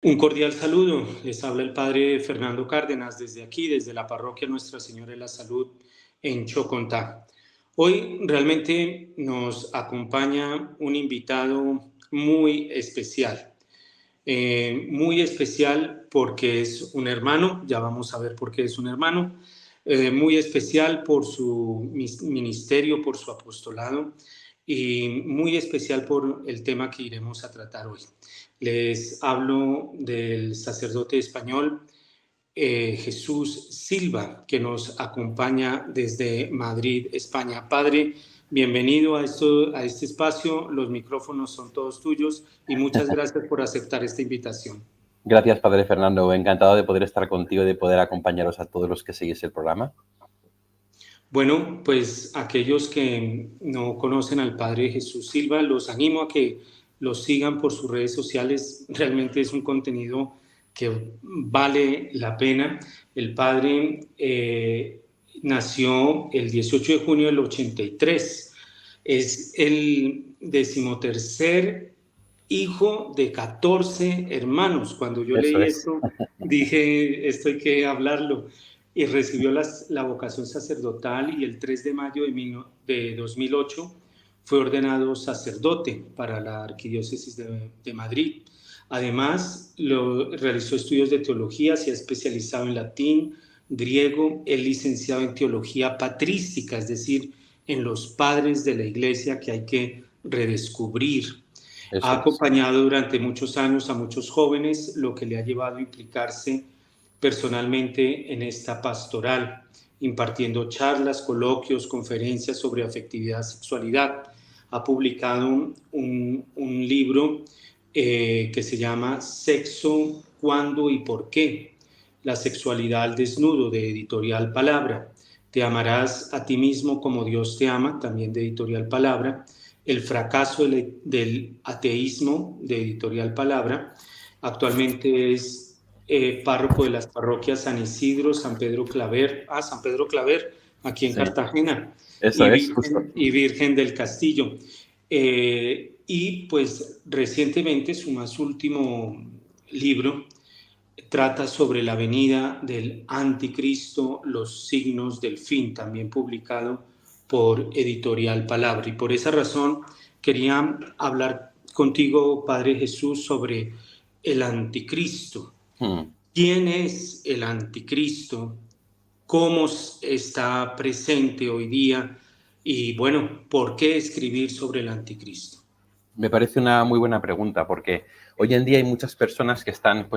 Un cordial saludo. Les habla el padre Fernando Cárdenas desde aquí, desde la parroquia Nuestra Señora de la Salud en Chocontá. Hoy realmente nos acompaña un invitado muy especial porque es un hermano, ya vamos a ver por qué es un hermano, muy especial por su ministerio, por su apostolado y muy especial por el tema que iremos a tratar hoy. Les hablo del sacerdote español Jesús Silva, que nos acompaña desde Madrid, España. Padre, bienvenido a este espacio. Los micrófonos son todos tuyos y muchas gracias por aceptar esta invitación. Gracias, Padre Fernando. Encantado de poder estar contigo y de poder acompañaros a todos los que seguís el programa. Bueno, pues aquellos que no conocen al Padre Jesús Silva, los animo a que los sigan por sus redes sociales. Realmente es un contenido que vale la pena. El Padre nació el 18 de junio del 83. Es el decimotercer hijo de 14 hermanos. Cuando yo Eso leí es. esto, dije, esto hay que hablarlo. Y recibió la vocación sacerdotal y el 3 de mayo de 2008 fue ordenado sacerdote para la Arquidiócesis de Madrid. Además, realizó estudios de teología, se ha especializado en latín, griego, es licenciado en teología patrística, es decir, en los padres de la iglesia que hay que redescubrir. Ha Eso es. acompañado durante muchos años a muchos jóvenes, lo que le ha llevado a implicarse personalmente en esta pastoral, impartiendo charlas, coloquios, conferencias sobre afectividad, sexualidad. Ha publicado un libro que se llama Sexo, ¿Cuándo y por qué? La sexualidad al desnudo, de Editorial Palabra. Te amarás a ti mismo como Dios te ama, también de Editorial Palabra. El fracaso del ateísmo, de Editorial Palabra. Actualmente es párroco de las parroquias San Isidro, San Pedro Claver, aquí en Sí, Cartagena, eso es, justo. Y Virgen del Castillo. Y pues recientemente su más último libro trata sobre la venida del anticristo, los signos del fin, también publicado por Editorial Palabra. Y por esa razón quería hablar contigo, Padre Jesús, sobre el anticristo. Hmm. ¿Quién es el anticristo? ¿Cómo está presente hoy día? Y bueno, ¿por qué escribir sobre el anticristo? Me parece una muy buena pregunta porque hoy en día hay muchas personas que están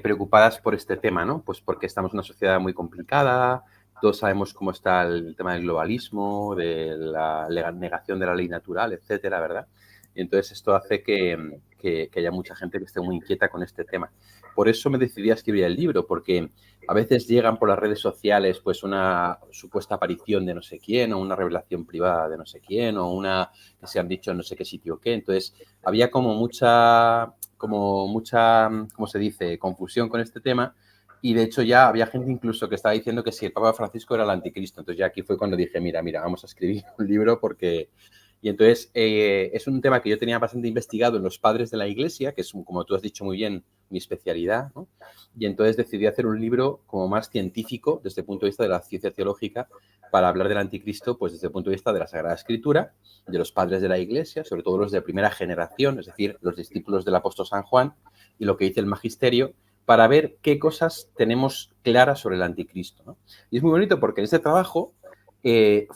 preocupadas por este tema, ¿no? Pues porque estamos en una sociedad muy complicada, todos sabemos cómo está el tema del globalismo, de la negación de la ley natural, etcétera, ¿verdad? Y entonces esto hace que haya mucha gente que esté muy inquieta con este tema. Por eso me decidí a escribir el libro, porque a veces llegan por las redes sociales pues una supuesta aparición de no sé quién, o una revelación privada de no sé quién, o una que se han dicho en no sé qué sitio qué. Entonces, había como mucha, ¿cómo se dice?, confusión con este tema. Y de hecho ya había gente incluso que estaba diciendo que si el Papa Francisco era el anticristo. Entonces ya aquí fue cuando dije, mira, vamos a escribir un libro porque... Y entonces es un tema que yo tenía bastante investigado en los padres de la Iglesia, que es, como tú has dicho muy bien, mi especialidad, ¿no? Y entonces decidí hacer un libro como más científico desde el punto de vista de la ciencia teológica para hablar del anticristo pues desde el punto de vista de la Sagrada Escritura, de los padres de la Iglesia, sobre todo los de primera generación, es decir, los discípulos del apóstol San Juan, y lo que dice el magisterio, para ver qué cosas tenemos claras sobre el anticristo, ¿no? Y es muy bonito porque en este trabajo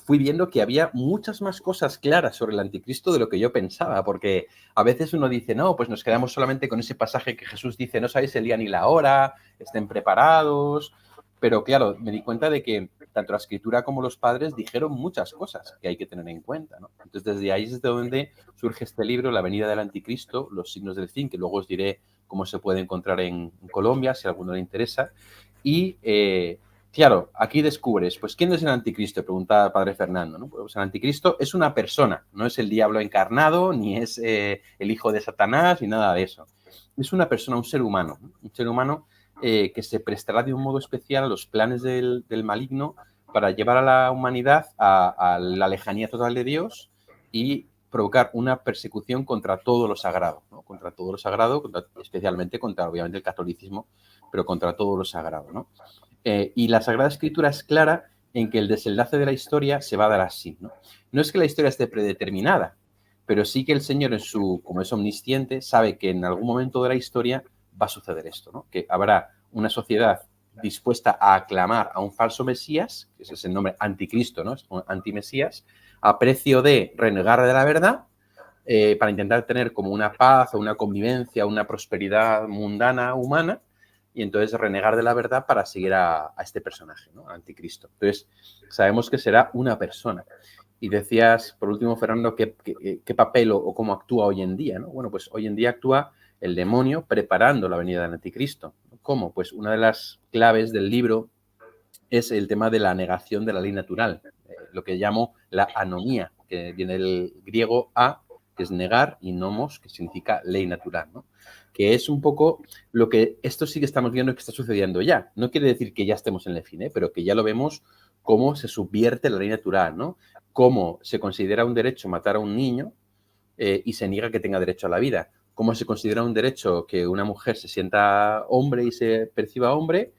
fui viendo que había muchas más cosas claras sobre el anticristo de lo que yo pensaba, porque a veces uno dice, no, pues nos quedamos solamente con ese pasaje que Jesús dice, no sabéis el día ni la hora, estén preparados, pero claro, me di cuenta de que tanto la escritura como los padres dijeron muchas cosas que hay que tener en cuenta, ¿no? Entonces, desde ahí es desde donde surge este libro, La venida del anticristo, los signos del fin, que luego os diré cómo se puede encontrar en Colombia, si a alguno le interesa. Y, claro, aquí descubres, pues, ¿quién es el anticristo? Pregunta el padre Fernando, ¿no? Pues el anticristo es una persona, no es el diablo encarnado, ni es el hijo de Satanás, ni nada de eso. Es una persona, un ser humano, ¿no? Un ser humano que se prestará de un modo especial a los planes del maligno para llevar a la humanidad a la lejanía total de Dios y provocar una persecución contra todo lo sagrado, ¿no? Contra todo lo sagrado, especialmente contra, obviamente, el catolicismo, pero contra todo lo sagrado, ¿no? Y la Sagrada Escritura es clara en que el desenlace de la historia se va a dar así, ¿no? No es que la historia esté predeterminada, pero sí que el Señor, como es omnisciente, sabe que en algún momento de la historia va a suceder esto, ¿no? Que habrá una sociedad dispuesta a aclamar a un falso Mesías, que ese es el nombre anticristo, ¿no? Es un antimesías, a precio de renegar de la verdad, para intentar tener como una paz o una convivencia, una prosperidad mundana, humana, y entonces renegar de la verdad para seguir a este personaje, ¿no? Anticristo. Entonces, sabemos que será una persona. Y decías, por último, Fernando, qué papel o cómo actúa hoy en día, ¿no? Bueno, pues hoy en día actúa el demonio preparando la venida del anticristo. ¿Cómo? Pues una de las claves del libro es el tema de la negación de la ley natural, lo que llamo la anomía, que viene del griego a, que es negar, y nomos, que significa ley natural, ¿no? Que es un poco lo que esto sí que estamos viendo que está sucediendo ya. No quiere decir que ya estemos en el fin, pero que ya lo vemos cómo se subvierte la ley natural, ¿no? Cómo se considera un derecho matar a un niño y se niega que tenga derecho a la vida. Cómo se considera un derecho que una mujer se sienta hombre y se perciba hombre,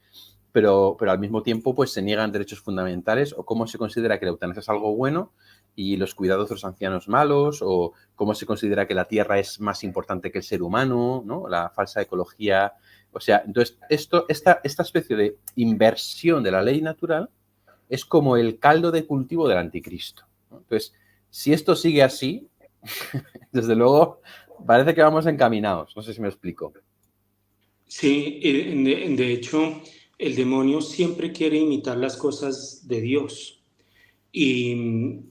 pero al mismo tiempo pues se niegan derechos fundamentales, o cómo se considera que la eutanasia es algo bueno y los cuidados de los ancianos malos, o cómo se considera que la tierra es más importante que el ser humano, ¿no? La falsa ecología. O sea, entonces esta especie de inversión de la ley natural es como el caldo de cultivo del anticristo, ¿no? Entonces, si esto sigue así, desde luego parece que vamos encaminados. No sé si me explico. Sí, de hecho, el demonio siempre quiere imitar las cosas de Dios. Y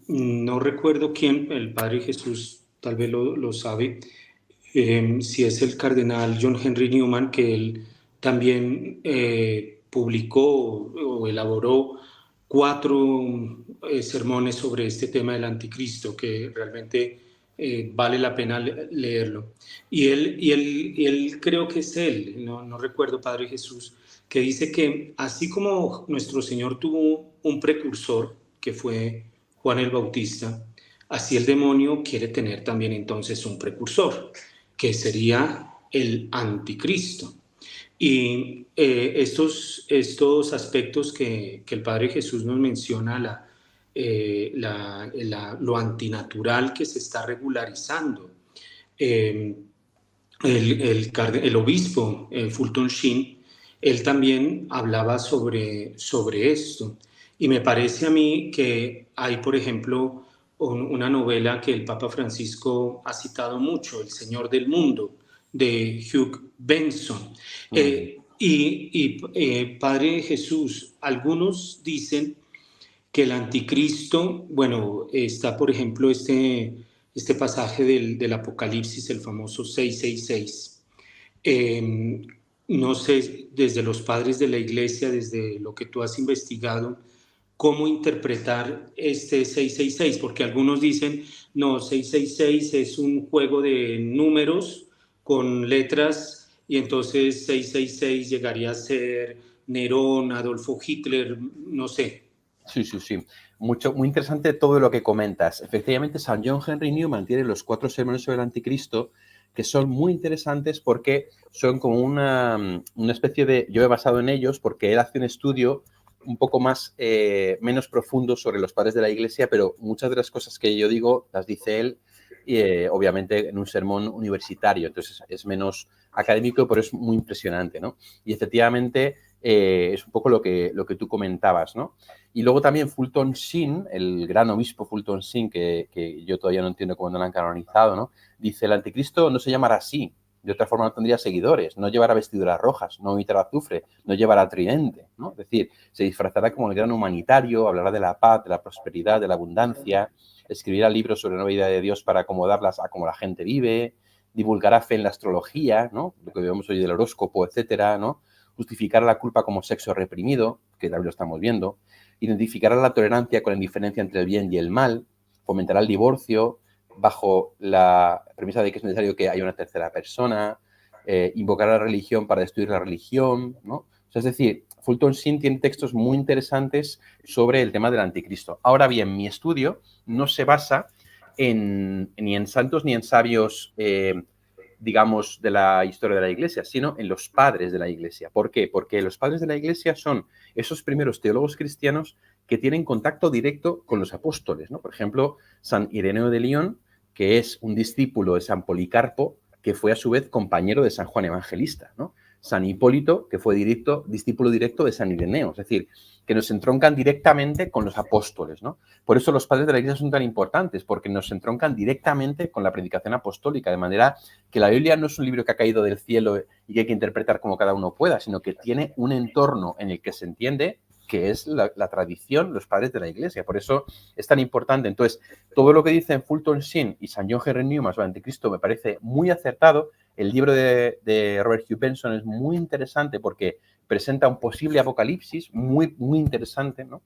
no recuerdo quién, el Padre Jesús tal vez lo sabe, si es el cardenal John Henry Newman, que él también publicó o elaboró 4 sermones sobre este tema del anticristo, que realmente vale la pena leerlo. Y él creo que es él, no recuerdo, Padre Jesús, que dice que así como nuestro Señor tuvo un precursor, que fue Juan el Bautista, así el demonio quiere tener también entonces un precursor, que sería el anticristo. Y estos aspectos que el Padre Jesús nos menciona, lo antinatural que se está regularizando. Eh, el obispo Fulton Sheen, él también hablaba sobre esto. Y me parece a mí que hay, por ejemplo, una novela que el Papa Francisco ha citado mucho, El Señor del Mundo, de Hugh Benson. Padre Jesús, algunos dicen que el anticristo, bueno, está por ejemplo este pasaje del Apocalipsis, el famoso 666. Eh, no sé, desde los padres de la iglesia, desde lo que tú has investigado, cómo interpretar este 666, porque algunos dicen, no, 666 es un juego de números con letras y entonces 666 llegaría a ser Nerón, Adolfo Hitler, no sé. Sí. Muy interesante todo lo que comentas. Efectivamente, San John Henry Newman tiene los 4 sermones sobre el anticristo, que son muy interesantes porque son como una especie de... Yo he basado en ellos porque él hace un estudio un poco más, menos profundo sobre los padres de la Iglesia, pero muchas de las cosas que yo digo las dice él, obviamente en un sermón universitario, entonces es menos académico, pero es muy impresionante, ¿no? Y efectivamente es un poco lo que tú comentabas, ¿no? Y luego también Fulton Sheen, el gran obispo Fulton Sheen, que yo todavía no entiendo cómo no lo han canonizado, ¿no? Dice, el anticristo no se llamará así, de otra forma no tendría seguidores, no llevará vestiduras rojas, no imitará azufre, no llevará tridente, ¿no? Es decir, se disfrazará como el gran humanitario, hablará de la paz, de la prosperidad, de la abundancia, escribirá libros sobre la nueva idea de Dios para acomodarlas a cómo la gente vive, divulgará fe en la astrología, ¿no? Lo que vemos hoy del horóscopo, etcétera, ¿no? Justificará la culpa como sexo reprimido, que también lo estamos viendo, identificará la tolerancia con la indiferencia entre el bien y el mal, fomentará el divorcio bajo la premisa de que es necesario que haya una tercera persona, invocará la religión para destruir la religión, ¿no? O sea, es decir, Fulton Sheen tiene textos muy interesantes sobre el tema del anticristo. Ahora bien, mi estudio no se basa ni en santos ni en sabios, digamos, de la historia de la Iglesia, sino en los padres de la Iglesia. ¿Por qué? Porque los padres de la Iglesia son esos primeros teólogos cristianos que tienen contacto directo con los apóstoles, ¿no? Por ejemplo, San Ireneo de León, que es un discípulo de San Policarpo, que fue a su vez compañero de San Juan Evangelista, ¿no? San Hipólito, que fue discípulo directo de San Ireneo, es decir, que nos entroncan directamente con los apóstoles, ¿no? Por eso los padres de la Iglesia son tan importantes, porque nos entroncan directamente con la predicación apostólica, de manera que la Biblia no es un libro que ha caído del cielo y que hay que interpretar como cada uno pueda, sino que tiene un entorno en el que se entiende que es la tradición, los padres de la Iglesia. Por eso es tan importante. Entonces, todo lo que dicen Fulton Sheen y St. John Henry Newman sobre el anticristo me parece muy acertado. El libro de Robert Hugh Benson es muy interesante porque presenta un posible apocalipsis muy, muy interesante, ¿no?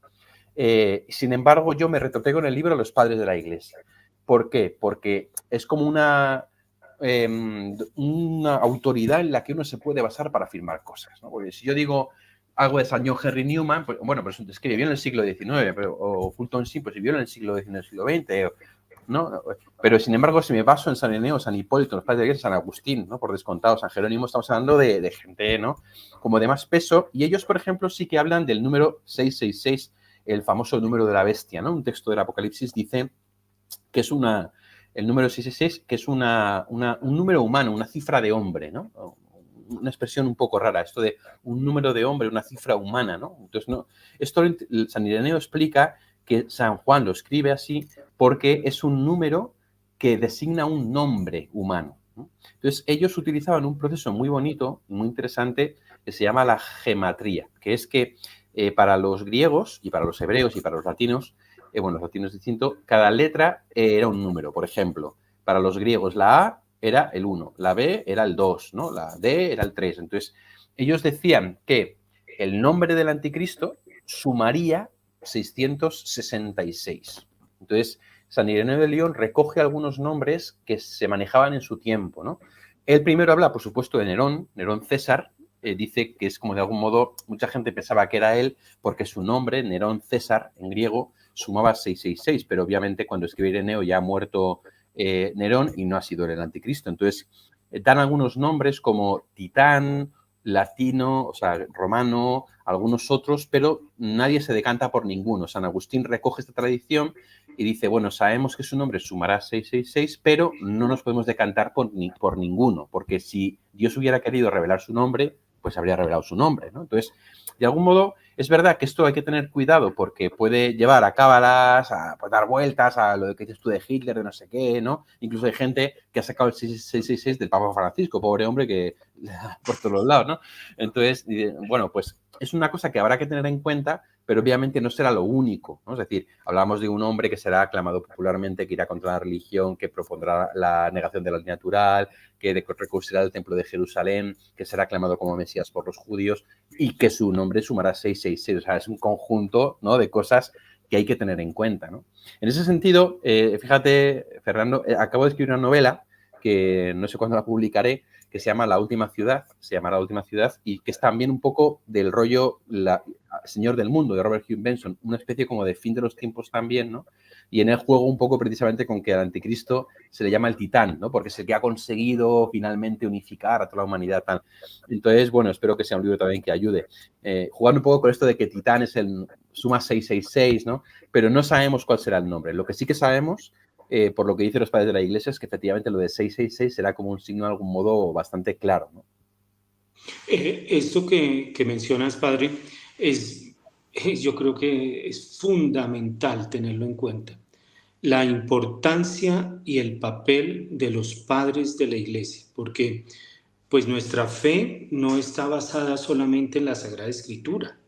Sin embargo, yo me retrotraigo en el libro a los padres de la Iglesia. ¿Por qué? Porque es como una autoridad en la que uno se puede basar para afirmar cosas, ¿no? Porque si yo digo algo de St. John Henry Newman, pues, bueno, pero es que vivió en el siglo XIX, o Fulton Sheen, pues vivió en el siglo XIX, siglo XX, ¿no? Pero, sin embargo, si me baso en San Ireneo, San Hipólito, los padres de la Iglesia, San Agustín, ¿no? Por descontado, San Jerónimo, estamos hablando de gente, ¿no? Como de más peso, y ellos, por ejemplo, sí que hablan del número 666, el famoso número de la bestia, ¿no? Un texto del Apocalipsis dice que es el número 666, que es un número humano, una cifra de hombre, ¿no? Una expresión un poco rara, esto de un número de hombre, una cifra humana, ¿no? Entonces, no, esto San Ireneo explica que San Juan lo escribe así porque es un número que designa un nombre humano, ¿no? Entonces, ellos utilizaban un proceso muy bonito, muy interesante, que se llama la gematría, que es que para los griegos y para los hebreos y para los latinos, bueno, los latinos es distinto, cada letra era un número. Por ejemplo, para los griegos la A era el 1, la B era el 2, ¿no? La D era el 3. Entonces, ellos decían que el nombre del anticristo sumaría 666. Entonces, San Ireneo de León recoge algunos nombres que se manejaban en su tiempo, ¿no? El primero habla, por supuesto, de Nerón César, dice que es como de algún modo, mucha gente pensaba que era él porque su nombre, Nerón César, en griego, sumaba 666, pero obviamente cuando escribe Ireneo ya ha muerto Nerón y no ha sido el anticristo. Entonces, dan algunos nombres como Titán, latino, o sea, romano, algunos otros, pero nadie se decanta por ninguno. San Agustín recoge esta tradición y dice, bueno, sabemos que su nombre sumará 666, pero no nos podemos decantar por ninguno, porque si Dios hubiera querido revelar su nombre, pues habría revelado su nombre, ¿no? Entonces, de algún modo, es verdad que esto hay que tener cuidado porque puede llevar a cábalas, a pues, dar vueltas a lo que dices tú de Hitler, de no sé qué, ¿no? Incluso hay gente que ha sacado el 666 del Papa Francisco, pobre hombre que por todos los lados, ¿no? Entonces, bueno, pues es una cosa que habrá que tener en cuenta, pero obviamente no será lo único, ¿no? Es decir, hablamos de un hombre que será aclamado popularmente, que irá contra la religión, que propondrá la negación de la ley natural, que reconstruirá el templo de Jerusalén, que será aclamado como Mesías por los judíos y que su nombre sumará 666. O sea, es un conjunto, ¿no?, de cosas que hay que tener en cuenta, ¿no? En ese sentido, fíjate, Fernando, acabo de escribir una novela que no sé cuándo la publicaré, que se llama La Última Ciudad, y que es también un poco del rollo Señor del Mundo, de Robert Hugh Benson, una especie como de fin de los tiempos también, ¿no? Y en él juego un poco precisamente con que al anticristo se le llama el titán, ¿no? Porque es el que ha conseguido finalmente unificar a toda la humanidad. Tal. Entonces, bueno, espero que sea un libro también que ayude. Jugando un poco con esto de que titán es suma 666, ¿no? Pero no sabemos cuál será el nombre. Lo que sí que sabemos, por lo que dicen los padres de la Iglesia, es que efectivamente lo de 666 será como un signo de algún modo bastante claro, ¿no? Esto que mencionas, padre, yo creo que es fundamental tenerlo en cuenta. La importancia y el papel de los padres de la Iglesia, porque pues nuestra fe no está basada solamente en la Sagrada Escritura.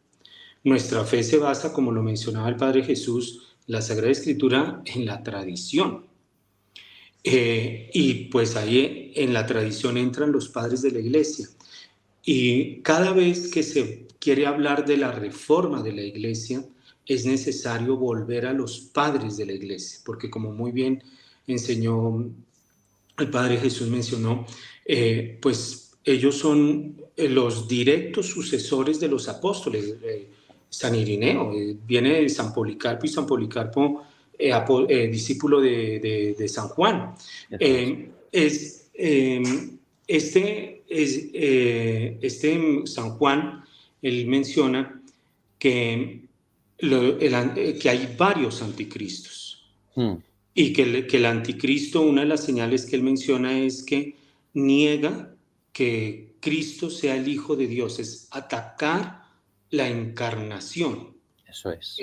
Nuestra fe se basa, como lo mencionaba el Padre Jesús, la Sagrada Escritura en la tradición. Y pues ahí en la tradición entran los padres de la Iglesia. Y cada vez que se quiere hablar de la reforma de la Iglesia, es necesario volver a los padres de la Iglesia, porque como muy bien enseñó el Padre Jesús, mencionó, pues ellos son los directos sucesores de los apóstoles. San Ireneo viene de San Policarpo, y San Policarpo discípulo de San Juan. San Juan, él menciona que hay varios anticristos. Y que el anticristo, una de las señales que él menciona es que niega que Cristo sea el Hijo de Dios, es atacar la encarnación. Eso es.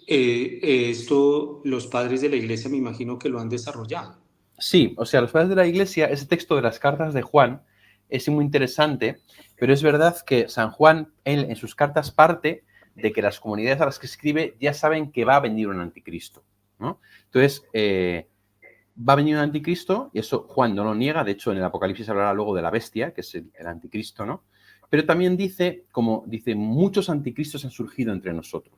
Esto los padres de la Iglesia me imagino que lo han desarrollado. Sí, o sea, los padres de la Iglesia, ese texto de las cartas de Juan es muy interesante, pero es verdad que San Juan, él en sus cartas parte de que las comunidades a las que escribe ya saben que va a venir un anticristo, ¿no? Entonces, va a venir un anticristo, y eso Juan no lo niega, de hecho en el Apocalipsis hablará luego de la bestia, que es el anticristo, ¿no? Pero también dice, como dice, muchos anticristos han surgido entre nosotros.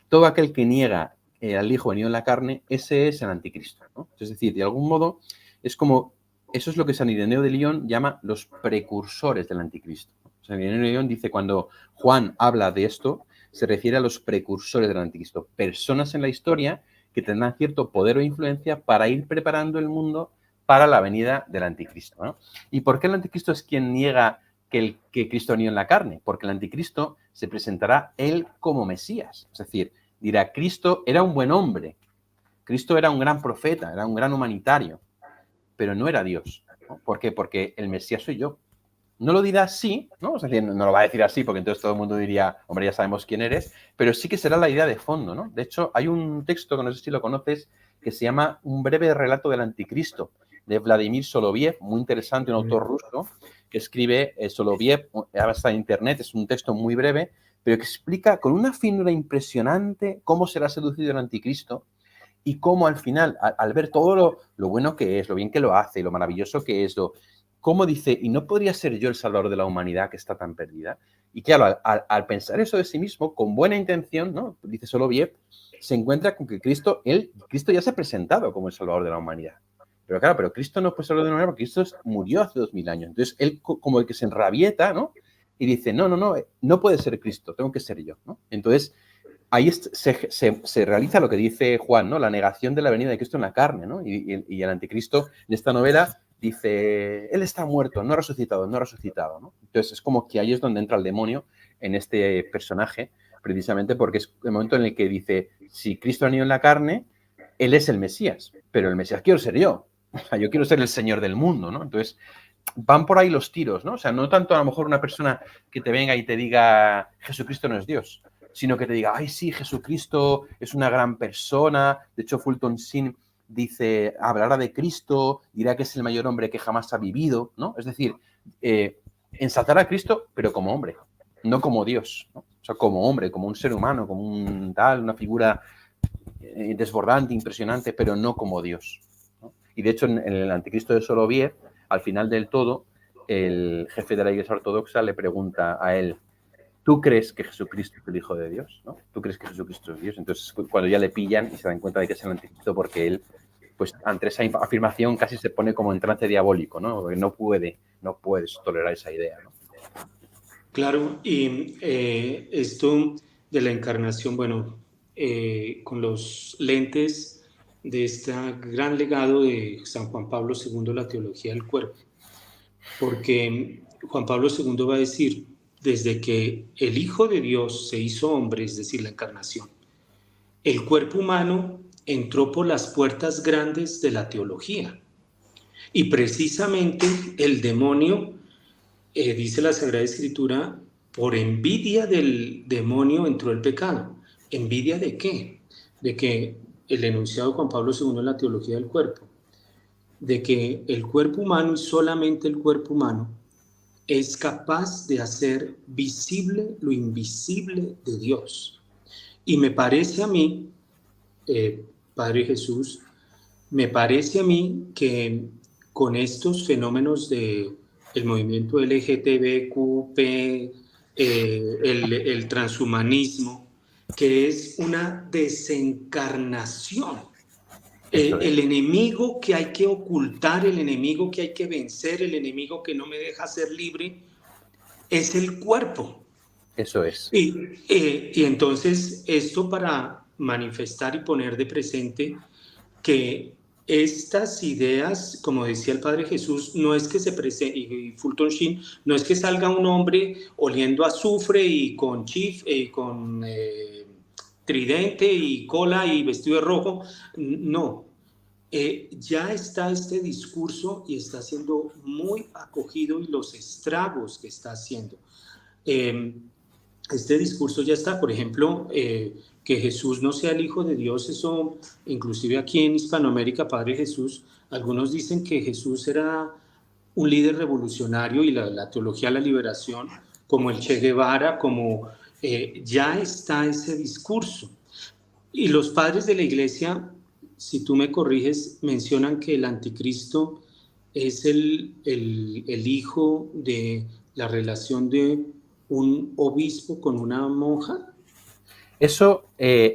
Todo aquel que niega al Hijo venido en la carne, ese es el anticristo, ¿no? Es decir, de algún modo, es como, eso es lo que San Ireneo de Lyon llama los precursores del anticristo. San Ireneo de Lyon dice, cuando Juan habla de esto, se refiere a los precursores del anticristo, personas en la historia que tendrán cierto poder o influencia para ir preparando el mundo para la venida del anticristo, ¿no? ¿Y por qué el anticristo es quien niega que Cristo ha venido en la carne? Porque el anticristo se presentará él como Mesías, es decir, dirá, Cristo era un buen hombre, Cristo era un gran profeta, era un gran humanitario, pero no era Dios, ¿no? ¿Por qué? Porque el Mesías soy yo. No lo dirá así, ¿no? Es decir, no lo va a decir así porque entonces todo el mundo diría, hombre, ya sabemos quién eres, pero sí que será la idea de fondo, ¿no? De hecho, hay un texto que no sé si lo conoces que se llama Un breve relato del anticristo, de Vladimir Soloviev, muy interesante, un autor ruso que escribe Soloviev, ahora está en internet, es un texto muy breve, pero que explica con una finura impresionante cómo será seducido el anticristo y cómo al final, al ver todo lo bueno que es, lo bien que lo hace, lo maravilloso que es, cómo dice, ¿y no podría ser yo el salvador de la humanidad que está tan perdida? Y claro, al pensar eso de sí mismo, con buena intención, ¿no? Dice Soloviev, se encuentra con que Cristo ya se ha presentado como el salvador de la humanidad. Pero claro, pero Cristo no fue salvador de la humanidad porque Cristo murió hace 2000 años. Entonces, él como el que se enrabieta, ¿no? Y dice, no puede ser Cristo, tengo que ser yo, ¿no? Entonces, ahí se realiza lo que dice Juan, ¿no? La negación de la venida de Cristo en la carne, ¿no? Y el anticristo en esta novela dice, él está muerto, no ha resucitado, ¿no? Entonces es como que ahí es donde entra el demonio en este personaje, precisamente porque es el momento en el que dice, si Cristo ha venido en la carne, él es el Mesías, pero el Mesías quiero ser yo, o sea, yo quiero ser el Señor del mundo, ¿no? Entonces van por ahí los tiros, ¿no? O sea, no tanto a lo mejor una persona que te venga y te diga, Jesucristo no es Dios, sino que te diga, ay, sí, Jesucristo es una gran persona, de hecho Fulton Sheen dice, hablará de Cristo, dirá que es el mayor hombre que jamás ha vivido, ¿no? Es decir, ensalzar a Cristo, pero como hombre, no como Dios, ¿no? O sea, como hombre, como un ser humano, como un tal, una figura desbordante, impresionante, pero no como Dios, ¿no? Y de hecho, en el Anticristo de Soloviev, al final del todo, el jefe de la Iglesia Ortodoxa le pregunta a él, ¿tú crees que Jesucristo es el Hijo de Dios? ¿No? ¿Tú crees que Jesucristo es Dios? Entonces, cuando ya le pillan y se dan cuenta de que es el anticristo, porque él, pues ante esa afirmación casi se pone como en trance diabólico, ¿no? Porque no puedes tolerar esa idea, ¿no? Claro, y esto de la encarnación, bueno, con los lentes de este gran legado de San Juan Pablo II, la teología del cuerpo, porque Juan Pablo II va a decir, desde que el Hijo de Dios se hizo hombre, es decir, la encarnación, el cuerpo humano entró por las puertas grandes de la teología. Y precisamente el demonio, dice la Sagrada Escritura, por envidia del demonio entró el pecado. ¿Envidia de qué? De que el enunciado de Juan Pablo II en la teología del cuerpo, de que el cuerpo humano y solamente el cuerpo humano es capaz de hacer visible lo invisible de Dios. Y me parece a mí, Padre Jesús, me parece a mí que con estos fenómenos de el movimiento LGTBQ, el transhumanismo, que es una desencarnación, el enemigo que hay que ocultar, el enemigo que hay que vencer, el enemigo que no me deja ser libre, es el cuerpo. Eso es. Y entonces esto para manifestar y poner de presente que estas ideas, como decía el Padre Jesús, no es que se presente, y Fulton Sheen, no es que salga un hombre oliendo a azufre y con tridente y cola y vestido de rojo, no. Ya está este discurso y está siendo muy acogido y los estragos que está haciendo. Este discurso ya está, por ejemplo, que Jesús no sea el Hijo de Dios, eso, inclusive aquí en Hispanoamérica, Padre Jesús, algunos dicen que Jesús era un líder revolucionario y la teología de la liberación, como el Che Guevara, como ya está ese discurso. Y los padres de la iglesia, si tú me corriges, mencionan que el anticristo es el hijo de la relación de un obispo con una monja. Eso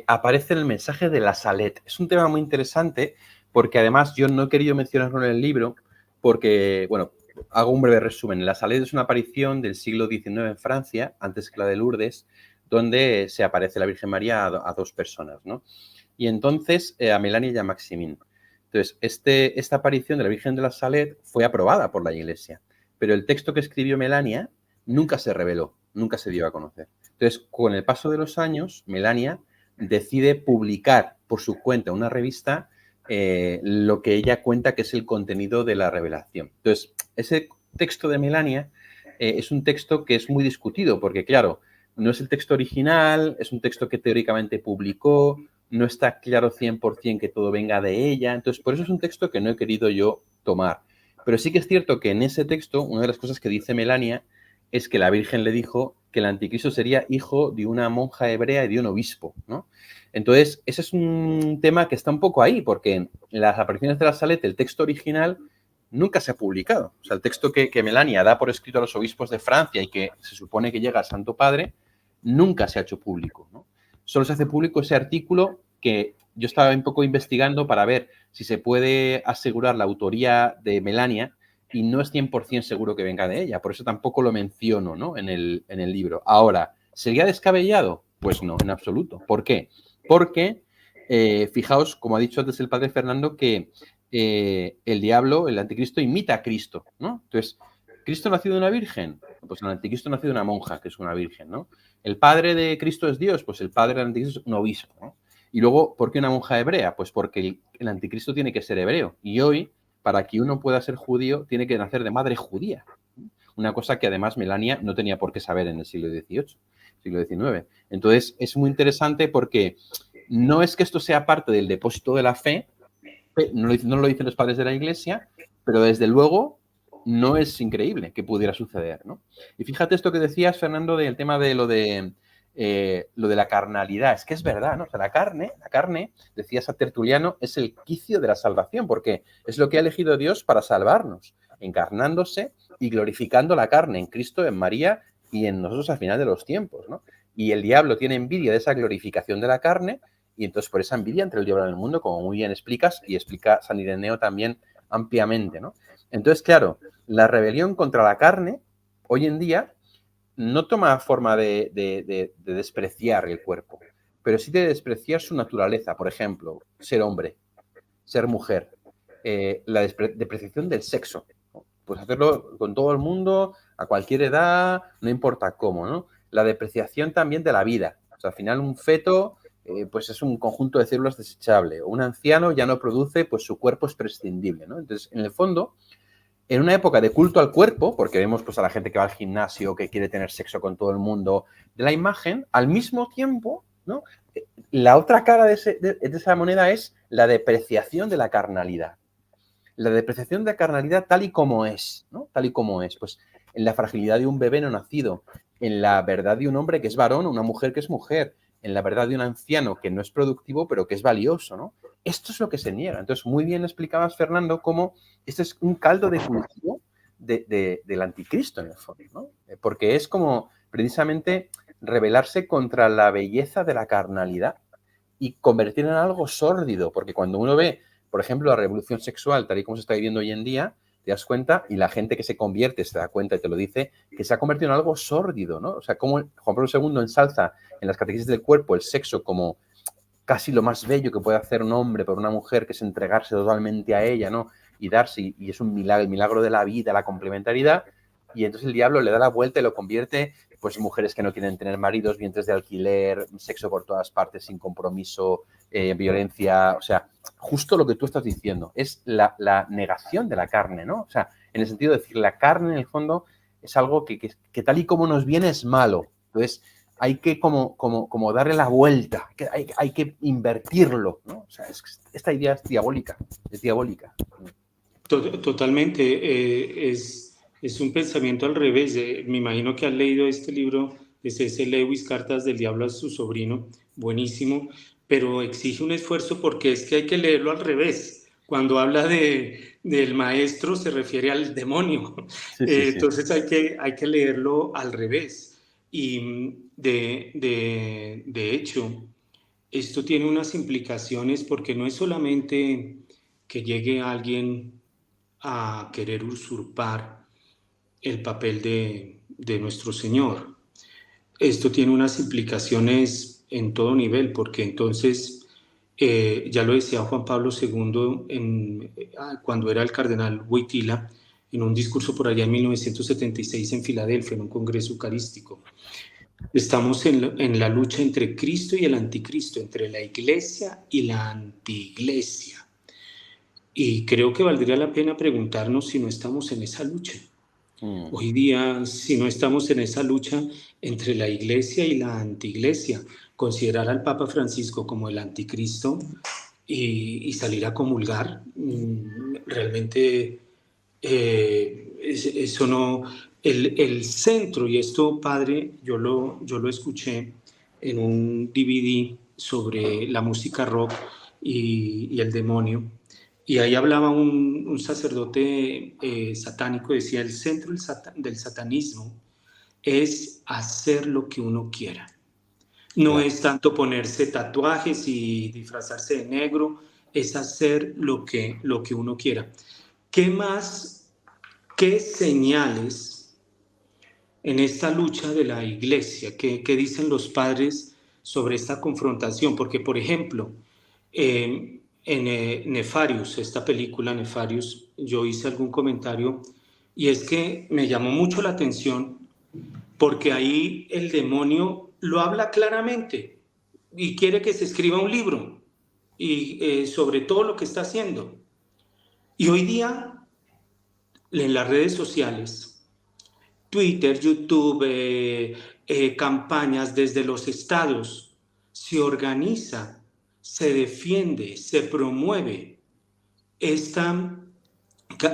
aparece en el mensaje de la Salette. Es un tema muy interesante porque además yo no he querido mencionarlo en el libro porque, bueno, hago un breve resumen. La Salette es una aparición del siglo XIX en Francia, antes que la de Lourdes, donde se aparece la Virgen María a dos personas, ¿no? Y entonces a Melania y a Maximín. Entonces, esta aparición de la Virgen de la Salette fue aprobada por la Iglesia, pero el texto que escribió Melania nunca se reveló, nunca se dio a conocer. Entonces, con el paso de los años, Melania decide publicar por su cuenta una revista lo que ella cuenta que es el contenido de la revelación. Entonces, ese texto de Melania es un texto que es muy discutido porque, claro, no es el texto original, es un texto que teóricamente publicó, no está claro 100% que todo venga de ella, entonces por eso es un texto que no he querido yo tomar. Pero sí que es cierto que en ese texto, una de las cosas que dice Melania es que la Virgen le dijo que el anticristo sería hijo de una monja hebrea y de un obispo, ¿no? Entonces, ese es un tema que está un poco ahí, porque en las apariciones de la Salette, el texto original nunca se ha publicado. O sea, el texto que Melania da por escrito a los obispos de Francia y que se supone que llega al Santo Padre, nunca se ha hecho público, ¿no? Solo se hace público ese artículo que yo estaba un poco investigando para ver si se puede asegurar la autoría de Melania y no es 100% seguro que venga de ella. Por eso tampoco lo menciono, ¿no? en el libro. Ahora, ¿sería descabellado? Pues no, en absoluto. ¿Por qué? Porque, fijaos, como ha dicho antes el padre Fernando, que el diablo, el anticristo, imita a Cristo, ¿no? Entonces, ¿Cristo nacido de una virgen? Pues el anticristo nacido de una monja, que es una virgen, ¿no? ¿El padre de Cristo es Dios? Pues el padre del anticristo es un obispo, ¿no? Y luego, ¿por qué una monja hebrea? Pues porque el anticristo tiene que ser hebreo. Y hoy, para que uno pueda ser judío, tiene que nacer de madre judía. Una cosa que además Melania no tenía por qué saber en el siglo XVIII, siglo XIX. Entonces, es muy interesante porque no es que esto sea parte del depósito de la fe, no lo dicen los padres de la Iglesia, pero desde luego no es increíble que pudiera suceder, ¿no? Y fíjate esto que decías, Fernando, del tema de lo de la carnalidad. Es que es verdad, ¿no? O sea, la carne, decía San Tertuliano, es el quicio de la salvación, porque es lo que ha elegido Dios para salvarnos, encarnándose y glorificando la carne en Cristo, en María y en nosotros al final de los tiempos, ¿no? Y el diablo tiene envidia de esa glorificación de la carne y entonces por esa envidia entre el diablo y el mundo, como muy bien explicas, y explica San Ireneo también ampliamente, ¿no? Entonces, claro, la rebelión contra la carne hoy en día no toma forma de despreciar el cuerpo, pero sí de despreciar su naturaleza. Por ejemplo, ser hombre, ser mujer, la depreciación del sexo. ¿No? Pues hacerlo con todo el mundo, a cualquier edad, no importa cómo, ¿no? La depreciación también de la vida. O sea, al final un feto pues es un conjunto de células desechable. Un anciano ya no produce, pues su cuerpo es prescindible, ¿no? Entonces, en el fondo, en una época de culto al cuerpo, porque vemos pues a la gente que va al gimnasio, que quiere tener sexo con todo el mundo, de la imagen, al mismo tiempo, ¿no? La otra cara de esa moneda es la depreciación de la carnalidad. La depreciación de la carnalidad tal y como es, ¿no? Tal y como es, pues en la fragilidad de un bebé no nacido, en la verdad de un hombre que es varón o una mujer que es mujer, en la verdad de un anciano que no es productivo pero que es valioso, ¿no? Esto es lo que se niega. Entonces, muy bien explicabas, Fernando, cómo este es un caldo de cultivo del anticristo, en el fondo, ¿no? Porque es como precisamente rebelarse contra la belleza de la carnalidad y convertir en algo sórdido, porque cuando uno ve, por ejemplo, la revolución sexual, tal y como se está viviendo hoy en día, te das cuenta, y la gente que se convierte se da cuenta y te lo dice, que se ha convertido en algo sórdido, ¿no? O sea, como Juan Pablo II ensalza en las catequesis del cuerpo el sexo como casi lo más bello que puede hacer un hombre por una mujer, que es entregarse totalmente a ella, ¿no? Y darse, y es un milagro, el milagro de la vida, la complementariedad, y entonces el diablo le da la vuelta y lo convierte, pues, mujeres que no quieren tener maridos, vientres de alquiler, sexo por todas partes, sin compromiso, violencia, o sea, justo lo que tú estás diciendo, es la negación de la carne, ¿no? O sea, en el sentido de decir, la carne en el fondo es algo que tal y como nos viene es malo. Entonces, hay que como darle la vuelta, hay que invertirlo, ¿no? O sea, esta idea es diabólica, es diabólica. Totalmente, es un pensamiento al revés. Me imagino que has leído este libro de C.S. Lewis, Cartas del Diablo a su sobrino, buenísimo, pero exige un esfuerzo porque es que hay que leerlo al revés. Cuando habla del maestro se refiere al demonio, Sí, sí, sí. entonces hay que leerlo al revés. Y de hecho, esto tiene unas implicaciones porque no es solamente que llegue alguien a querer usurpar el papel de nuestro Señor. Esto tiene unas implicaciones en todo nivel, porque entonces, ya lo decía Juan Pablo II cuando era el cardenal Wojtyla, en un discurso por allá en 1976 en Filadelfia, en un congreso eucarístico. Estamos en la lucha entre Cristo y el anticristo, entre la iglesia y la antiiglesia. Y creo que valdría la pena preguntarnos si no estamos en esa lucha. Hoy día, si no estamos en esa lucha entre la iglesia y la antiiglesia, considerar al Papa Francisco como el anticristo y salir a comulgar, realmente eso no, el centro, y esto, padre, yo lo escuché en un DVD sobre la música rock y el demonio, y ahí hablaba un sacerdote satánico, decía, el centro del satanismo es hacer lo que uno quiera. No Claro. es tanto ponerse tatuajes y disfrazarse de negro, es hacer lo que uno quiera. ¿Qué más, qué señales en esta lucha de la iglesia, qué dicen los padres sobre esta confrontación? Porque, por ejemplo, en Nefarious, esta película Nefarious, yo hice algún comentario y es que me llamó mucho la atención porque ahí el demonio lo habla claramente y quiere que se escriba un libro y sobre todo lo que está haciendo. Y hoy día en las redes sociales, Twitter, YouTube, campañas desde los estados, se organiza, se defiende, se promueve esta,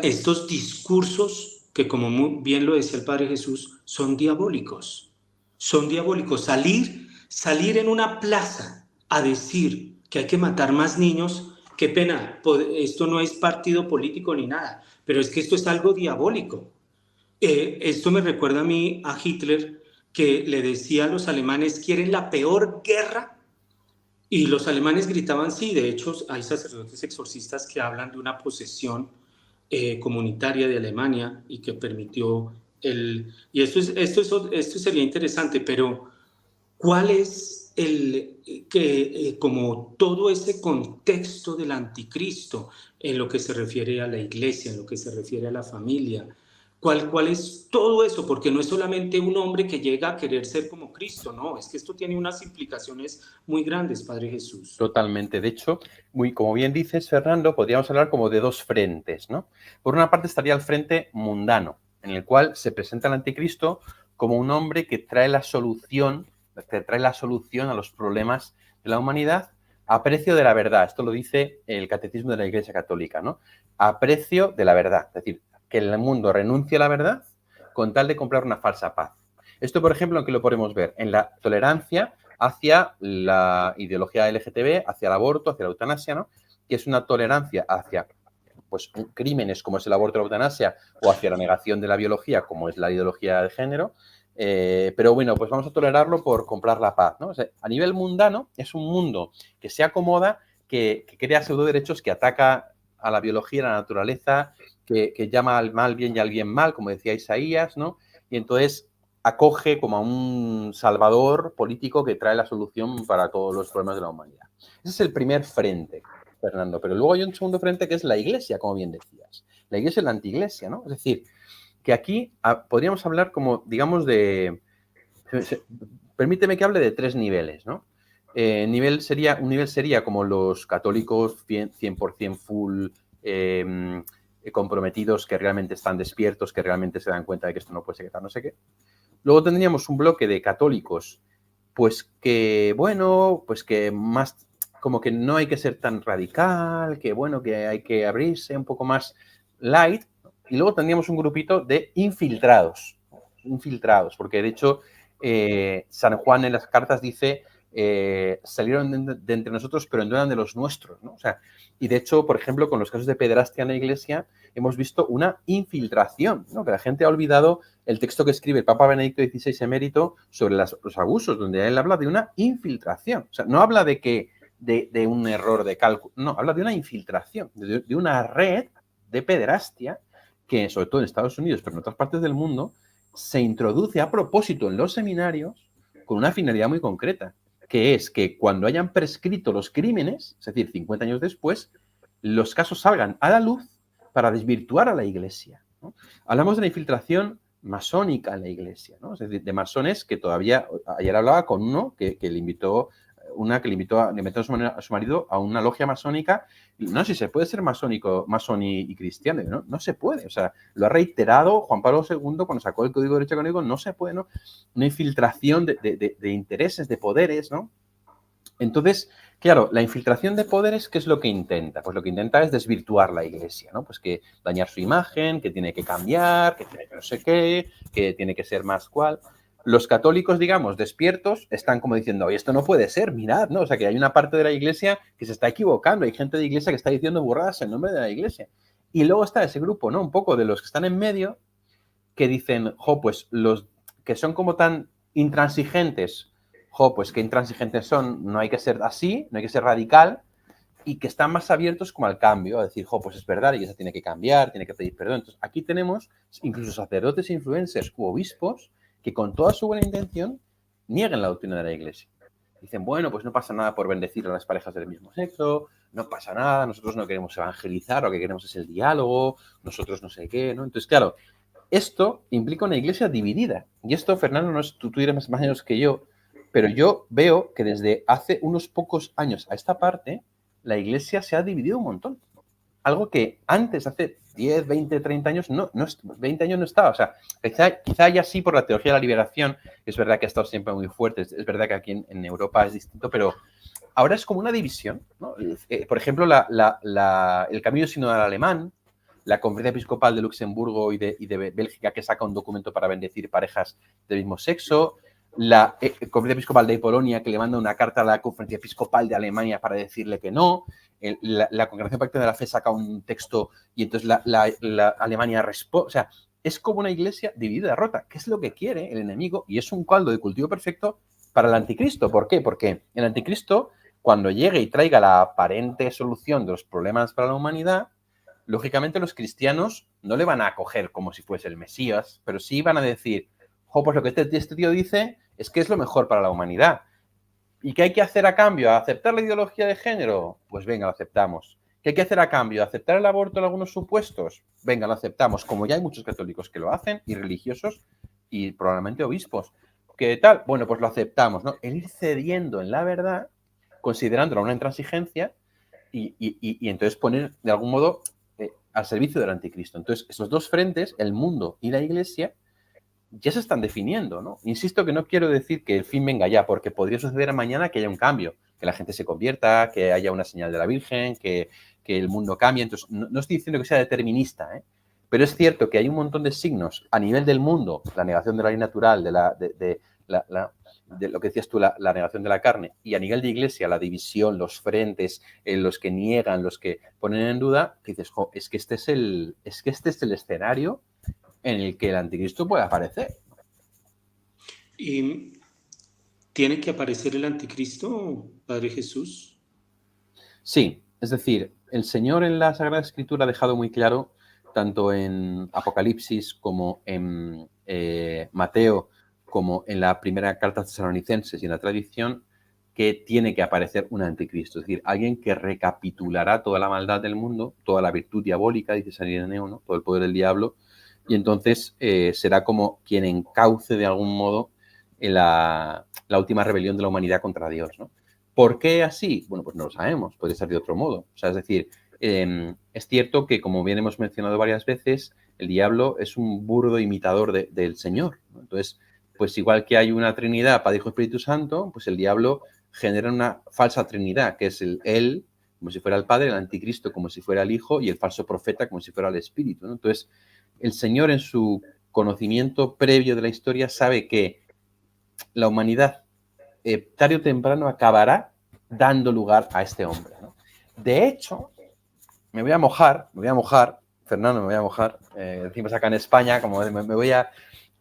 estos discursos que, como muy bien lo decía el Padre Jesús, son diabólicos. Son diabólicos. Salir en una plaza a decir que hay que matar más niños, qué pena, esto no es partido político ni nada, pero es que esto es algo diabólico. Esto me recuerda a mí, a Hitler, que le decía a los alemanes, ¿quieren la peor guerra? Y los alemanes gritaban sí. De hecho, hay sacerdotes exorcistas que hablan de una posesión comunitaria de Alemania y que permitió el... Y esto sería interesante, pero ¿cuál es como todo ese contexto del anticristo en lo que se refiere a la iglesia, en lo que se refiere a la familia? ¿Cuál es todo eso? Porque no es solamente un hombre que llega a querer ser como Cristo, no, es que esto tiene unas implicaciones muy grandes, Padre Jesús. Totalmente. De hecho, como bien dices, Fernando, podríamos hablar como de dos frentes, ¿no? Por una parte estaría el frente mundano, en el cual se presenta el anticristo como un hombre que trae la solución a los problemas de la humanidad a precio de la verdad. Esto lo dice el Catecismo de la Iglesia Católica, ¿no? A precio de la verdad. Es decir, que el mundo renuncie a la verdad con tal de comprar una falsa paz. Esto, por ejemplo, ¿en qué lo podemos ver? En la tolerancia hacia la ideología LGTB, hacia el aborto, hacia la eutanasia, ¿no? Que es una tolerancia hacia pues, crímenes como es el aborto o la eutanasia o hacia la negación de la biología como es la ideología de género. Pero bueno, pues vamos a tolerarlo por comprar la paz, ¿no? O sea, a nivel mundano es un mundo que se acomoda, que crea pseudoderechos, que ataca a la biología, a la naturaleza, que llama al mal bien y al bien mal, como decía Isaías, ¿no? Y entonces acoge como a un salvador político que trae la solución para todos los problemas de la humanidad. Ese es el primer frente, Fernando. Pero luego hay un segundo frente que es la Iglesia, como bien decías. La Iglesia es la antiiglesia, ¿no? Es decir, que aquí podríamos hablar como, digamos, permíteme que hable de tres niveles, ¿no? Un nivel sería como los católicos 100% full, comprometidos, que realmente están despiertos, que realmente se dan cuenta de que esto no puede ser, no sé qué. Luego tendríamos un bloque de católicos, pues que, bueno, pues que más, como que no hay que ser tan radical, que bueno, que hay que abrirse un poco más light. Y luego tendríamos un grupito de infiltrados, porque de hecho San Juan en las cartas dice, salieron de entre nosotros, pero no eran de los nuestros, ¿no? O sea, y de hecho, por ejemplo, con los casos de pederastia en la Iglesia, hemos visto una infiltración, ¿no? Que la gente ha olvidado el texto que escribe el Papa Benedicto XVI emérito sobre los abusos, donde él habla de una infiltración. O sea, no habla de que de un error de cálculo, no, habla de una infiltración, de una red de pederastia que, sobre todo en Estados Unidos, pero en otras partes del mundo, se introduce a propósito en los seminarios con una finalidad muy concreta, que es que cuando hayan prescrito los crímenes, es decir, 50 años después, los casos salgan a la luz para desvirtuar a la Iglesia, ¿no? Hablamos de la infiltración masónica en la Iglesia, ¿no? Es decir, de masones que todavía, ayer hablaba con uno que le invitó a su marido a una logia masónica, y no sé si se puede ser masón y cristiano, no se puede, o sea, lo ha reiterado Juan Pablo II cuando sacó el Código de Derecho Canónico, no se puede, ¿no? Una infiltración de intereses, de poderes, ¿no? Entonces, claro, la infiltración de poderes, ¿qué es lo que intenta? Pues lo que intenta es desvirtuar la Iglesia, ¿no? Pues que dañar su imagen, que tiene que cambiar, que tiene que no sé qué, que tiene que ser más cual. Los católicos, digamos, despiertos, están como diciendo, oye, esto no puede ser, mirad, ¿no? O sea, que hay una parte de la Iglesia que se está equivocando, hay gente de Iglesia que está diciendo burradas en nombre de la Iglesia. Y luego está ese grupo, ¿no? Un poco de los que están en medio, que dicen, jo, pues los que son como tan intransigentes, jo, pues qué intransigentes son, no hay que ser así, no hay que ser radical, y que están más abiertos como al cambio, a decir, jo, pues es verdad, y eso tiene que cambiar, tiene que pedir perdón. Entonces, aquí tenemos incluso sacerdotes, influencers u obispos que con toda su buena intención niegan la doctrina de la Iglesia. Dicen, bueno, pues no pasa nada por bendecir a las parejas del mismo sexo, no pasa nada, nosotros no queremos evangelizar, lo que queremos es el diálogo, nosotros no sé qué, ¿no? Entonces, claro, esto implica una iglesia dividida. Y esto, Fernando, no es, tú dirás más o menos que yo, pero yo veo que desde hace unos pocos años a esta parte, la iglesia se ha dividido un montón. Algo que antes, hace 10, 20, 30 años, 20 años no estaba. O sea, quizá ya sí por la teología de la liberación, es verdad que ha estado siempre muy fuerte, es verdad que aquí en Europa es distinto, pero ahora es como una división, ¿no? Por ejemplo, el camino sinodal alemán, la Conferencia Episcopal de Luxemburgo y de Bélgica, que saca un documento para bendecir parejas del mismo sexo, la Conferencia Episcopal de Polonia, que le manda una carta a la Conferencia Episcopal de Alemania para decirle que no, la Congregación Pacto de la Fe saca un texto y entonces la Alemania responde, o sea, es como una iglesia dividida, rota, que es lo que quiere el enemigo, y es un caldo de cultivo perfecto para el anticristo. ¿Por qué? Porque el anticristo, cuando llegue y traiga la aparente solución de los problemas para la humanidad, lógicamente los cristianos no le van a acoger como si fuese el Mesías, pero sí van a decir, jo, pues lo que este tío dice es que es lo mejor para la humanidad. ¿Y qué hay que hacer a cambio? ¿Aceptar la ideología de género? Pues venga, lo aceptamos. ¿Qué hay que hacer a cambio? ¿Aceptar el aborto en algunos supuestos? Venga, lo aceptamos. Como ya hay muchos católicos que lo hacen, y religiosos, y probablemente obispos. ¿Qué tal? Bueno, pues lo aceptamos, ¿no? El ir cediendo en la verdad, considerándola una intransigencia, y entonces poner, de algún modo, al servicio del anticristo. Entonces, esos dos frentes, el mundo y la iglesia, ya se están definiendo, ¿no? Insisto que no quiero decir que el fin venga ya, porque podría suceder mañana que haya un cambio, que la gente se convierta, que haya una señal de la Virgen, que el mundo cambie. Entonces, no estoy diciendo que sea determinista, ¿eh? Pero es cierto que hay un montón de signos a nivel del mundo, la negación de la ley natural, de lo que decías tú, la negación de la carne, y a nivel de iglesia, la división, los frentes, los que niegan, los que ponen en duda, que dices, jo, es que este es el escenario en el que el anticristo puede aparecer. ¿Y tiene que aparecer el anticristo, Padre Jesús? Sí, es decir, el Señor en la Sagrada Escritura ha dejado muy claro, tanto en Apocalipsis como en Mateo como en la primera carta a Tesalonicenses y en la tradición, que tiene que aparecer un anticristo, es decir, alguien que recapitulará toda la maldad del mundo, toda la virtud diabólica, dice San Ireneo, ¿no? Todo el poder del diablo, y entonces será como quien encauce de algún modo la última rebelión de la humanidad contra Dios, ¿no? ¿Por qué así? Bueno, pues no lo sabemos, puede ser de otro modo. O sea, es decir, es cierto que, como bien hemos mencionado varias veces, el diablo es un burdo imitador del Señor, ¿no? Entonces, pues igual que hay una Trinidad, Padre, Hijo, Espíritu Santo, pues el diablo genera una falsa Trinidad, que es él como si fuera el Padre, el Anticristo como si fuera el Hijo y el falso profeta como si fuera el Espíritu, ¿no? Entonces, el Señor, en su conocimiento previo de la historia, sabe que la humanidad tarde o temprano acabará dando lugar a este hombre, ¿no? De hecho, me voy a mojar, Fernando, me voy a mojar, decimos acá en España, como me voy a...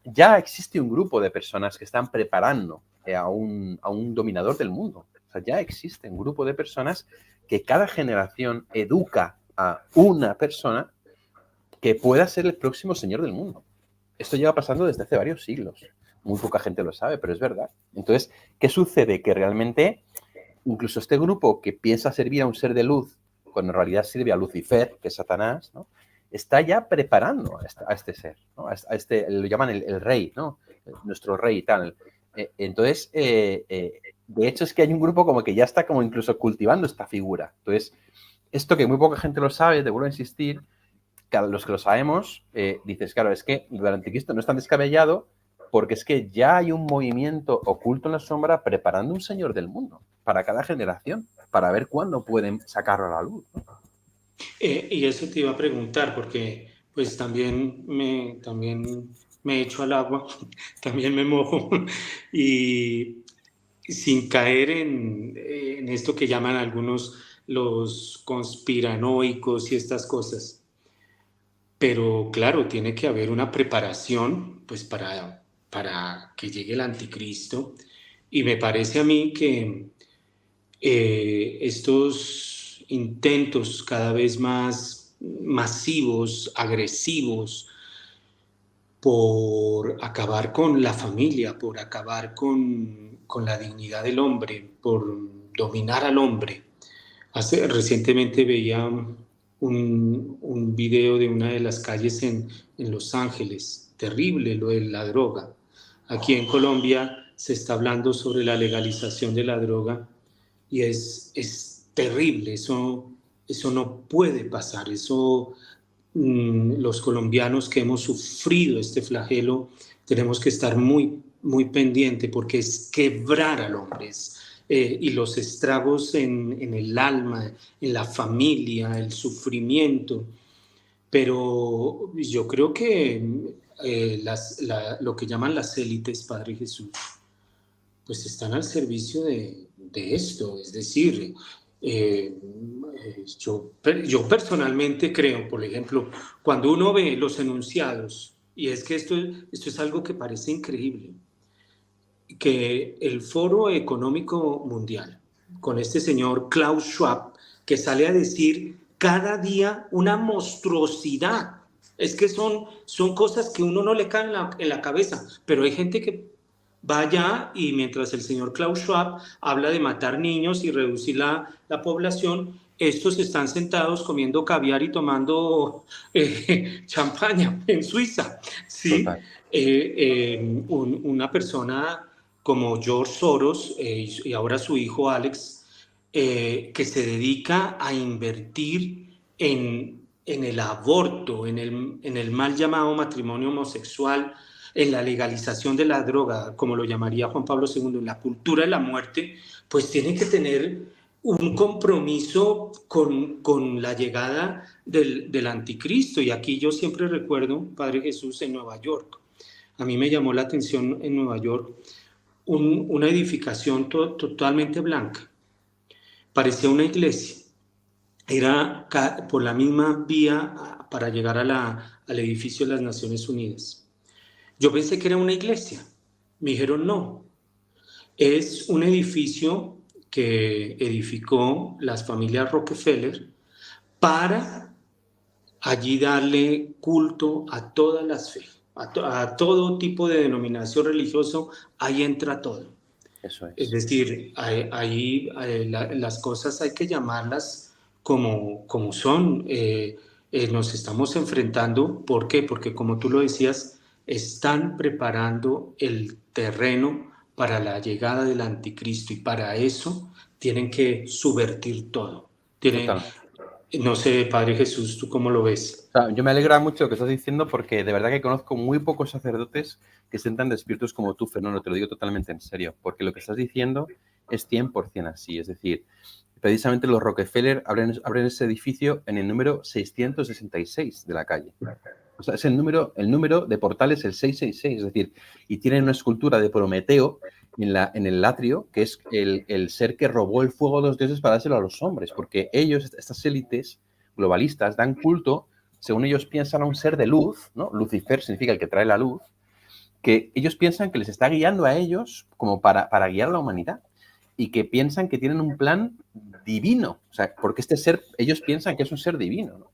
Ya existe un grupo de personas que están preparando a un dominador del mundo. O sea, ya existe un grupo de personas que cada generación educa a una persona que pueda ser el próximo señor del mundo. Esto lleva pasando desde hace varios siglos. Muy poca gente lo sabe, pero es verdad. Entonces, ¿qué sucede? Que realmente incluso este grupo que piensa servir a un ser de luz, cuando en realidad sirve a Lucifer, que es Satanás, ¿no? Está ya preparando a este ser, ¿no? A este, lo llaman el rey, ¿no? Nuestro rey y tal. Entonces, de hecho es que hay un grupo como que ya está como incluso cultivando esta figura. Entonces, esto que muy poca gente lo sabe, te vuelvo a insistir, que los que lo sabemos, dices, claro, es que el anticristo no es tan descabellado porque es que ya hay un movimiento oculto en la sombra preparando un señor del mundo para cada generación, para ver cuándo pueden sacarlo a la luz, ¿no? Y eso te iba a preguntar, porque pues también me echo al agua, también me mojo, y sin caer en esto que llaman algunos los conspiranoicos y estas cosas. Pero claro, tiene que haber una preparación pues para que llegue el anticristo. Y me parece a mí que estos intentos cada vez más masivos, agresivos, por acabar con la familia, por acabar con la dignidad del hombre, por dominar al hombre. Recientemente veía un video de una de las calles en Los Ángeles, terrible lo de la droga. Aquí en Colombia se está hablando sobre la legalización de la droga y es terrible, eso no puede pasar, los colombianos que hemos sufrido este flagelo tenemos que estar muy pendiente porque es quebrar al hombre y los estragos en el alma, en la familia, el sufrimiento. Pero yo creo que lo que llaman las élites, Padre Jesús, pues están al servicio de esto, es decir, yo personalmente creo, por ejemplo, cuando uno ve los enunciados, y es que esto es algo que parece increíble, que el Foro Económico Mundial, con este señor Klaus Schwab, que sale a decir cada día una monstruosidad, es que son cosas que uno no le caen en la cabeza, pero hay gente que va allá y mientras el señor Klaus Schwab habla de matar niños y reducir la población, estos están sentados comiendo caviar y tomando champaña en Suiza, ¿sí? Total. Una persona como George Soros y ahora su hijo Alex, que se dedica a invertir en el aborto, en el mal llamado matrimonio homosexual, en la legalización de la droga, como lo llamaría Juan Pablo II, en la cultura de la muerte, pues tiene que tener un compromiso con la llegada del anticristo. Y aquí yo siempre recuerdo, Padre Jesús, en Nueva York. A mí me llamó la atención en Nueva York una edificación totalmente blanca. Parecía una iglesia. Era por la misma vía para llegar al edificio de las Naciones Unidas. Yo pensé que era una iglesia. Me dijeron no. Es un edificio que edificó las familias Rockefeller para allí darle culto a todas las fe. a todo tipo de denominación religioso, ahí entra todo. Eso Es es. decir, las cosas hay que llamarlas como son. Nos estamos enfrentando, ¿por qué? Porque como tú lo decías, están preparando el terreno para la llegada del anticristo y para eso tienen que subvertir todo. Tienen, Total. no sé, Padre Jesús, ¿tú cómo lo ves? O sea, yo me alegra mucho lo que estás diciendo porque de verdad que conozco muy pocos sacerdotes que estén tan despiertos como tú, Fernando, te lo digo totalmente en serio, porque lo que estás diciendo es 100% así, es decir, precisamente los Rockefeller abren ese edificio en el número 666 de la calle. O sea, es el número de portal es el 666, es decir, y tienen una escultura de Prometeo en el atrio, que es el ser que robó el fuego de los dioses para dárselo a los hombres, porque ellos, estas élites globalistas, dan culto, según ellos piensan, a un ser de luz, ¿no? Lucifer significa el que trae la luz, que ellos piensan que les está guiando a ellos como para guiar a la humanidad y que piensan que tienen un plan divino, o sea, porque este ser, ellos piensan que es un ser divino, ¿no?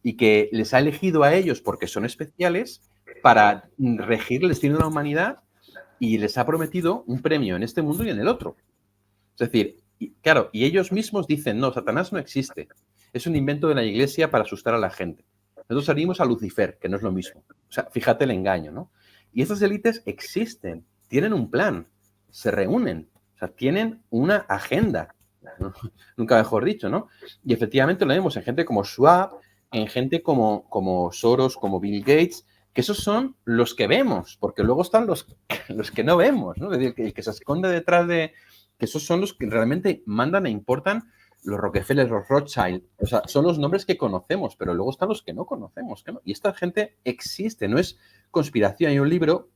Y que les ha elegido a ellos porque son especiales para regir el destino de la humanidad y les ha prometido un premio en este mundo y en el otro. Es decir, claro, y ellos mismos dicen, no, Satanás no existe, es un invento de la iglesia para asustar a la gente. Nosotros salimos a Lucifer, que no es lo mismo. O sea, fíjate el engaño, ¿no? Y estas élites existen, tienen un plan, se reúnen, o sea, tienen una agenda, ¿no? Nunca mejor dicho, ¿no? Y efectivamente lo vemos en gente como Schwab, en gente como Soros, como Bill Gates, que esos son los que vemos, porque luego están los que no vemos, ¿no? Es decir, el que se esconde detrás de, que esos son los que realmente mandan e importan, los Rockefeller, los Rothschild, o sea, son los nombres que conocemos, pero luego están los que no conocemos. ¿No? Y esta gente existe, no es conspiración. Hay un libro,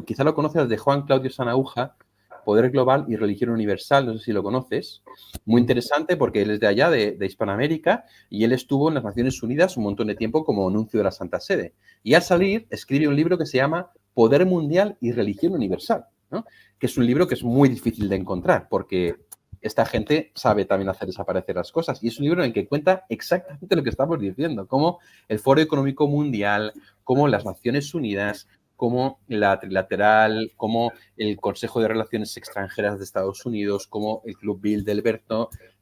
quizá lo conoces, de Juan Claudio Sanahúja, Poder Global y Religión Universal, no sé si lo conoces, muy interesante porque él es de allá, de Hispanoamérica, y él estuvo en las Naciones Unidas un montón de tiempo como nuncio de la Santa Sede. Y al salir, escribe un libro que se llama Poder Mundial y Religión Universal, ¿no? Que es un libro que es muy difícil de encontrar porque esta gente sabe también hacer desaparecer las cosas. Y es un libro en el que cuenta exactamente lo que estamos diciendo, cómo el Foro Económico Mundial, cómo las Naciones Unidas, como la Trilateral, como el Consejo de Relaciones Extranjeras de Estados Unidos, como el Club Bilderberg,